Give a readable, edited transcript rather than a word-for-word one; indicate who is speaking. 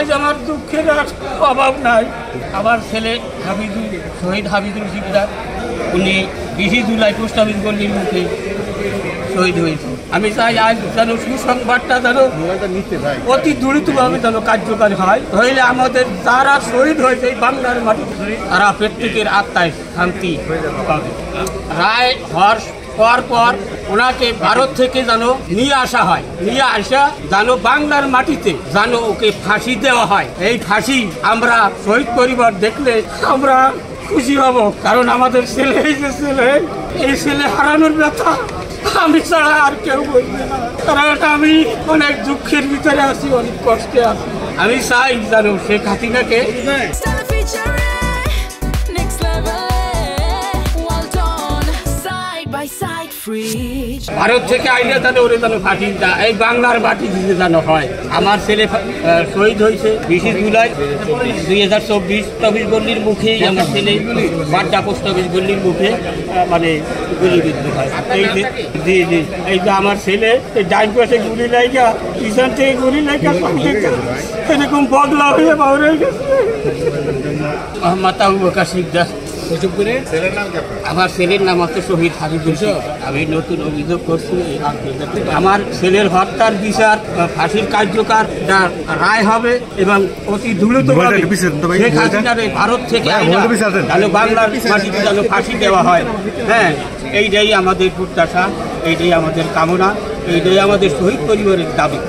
Speaker 1: আজ আমার দুঃখের আর অভাব নাই। আমার ছেলে হাবিজুল, শহীদ হাবিজুল শিকদার, উনি 20 জুলাই পোস্ট অফিস গলির মুখে শহীদ হয়েছে। আমি চাই আজ যেন সুসংবাদটা যেন অতি দ্রুতভাবে যেন কার্যকরী হয়, হইলে আমাদের যারা শহীদ হয়েছে এই বাংলার মাটিতে তারা প্রত্যেকের আত্মায় শান্তি পাবে। রায় হওয়ার পর ওনাকে ভারত থেকে যেন নিয়ে আসা হয়, নিয়ে আসা যেন বাংলার মাটিতে যেন ওকে ফাঁসি দেওয়া হয়। এই ফাঁসি আমরা শহীদ পরিবার দেখলে আমরা খুশি হব, কারণ আমাদের ছেলে, এই যে ছেলে, এই ছেলে হারানোর ব্যথা আমি ছাড়া আর কেউ বলবে না। কারণ আমি অনেক দুঃখের ভিতরে আছি, অনেক কষ্টে আছি। আমি চাই যেন শেখ হাসিনাকে ভারত থেকে আইলে যেন ওরে যেন ফাঁসি এই বাংলার মাটি দিতে যেন হয়। আমার ছেলে শহীদ হয়েছে 20 জুলাই 2024 অফিস গল্লির মুখেই আমার ছেলে বাড্ডা পোস্ট অফিস গল্লির মুখে মানে গুলিবিদ্ধ হয়। এই যে জি জি এই যে আমার ছেলে এই ডাইন পাশে গুলি লাগা, পিছন থেকে গুলি লাগা, এরকম বদলা হয়ে বাউরে গেছে। মোহাম্মদ আবু বকর শিকদার। আমার ছেলের নাম হচ্ছে শহীদ হাবিজুল শিকদার। আমি নতুন অভিযোগ করছি, আমার ছেলের হত্যার বিচার, ফাঁসির কার্যকর রায় হবে এবং অতি দ্রুত শেখ হাসিনার ভারত থেকে বাংলার মাটিতে যেন ফাঁসি দেওয়া হয়। হ্যাঁ, এইটাই আমাদের প্রত্যাশা, এইটাই আমাদের কামনা, এইটাই আমাদের শহীদ পরিবারের দাবি।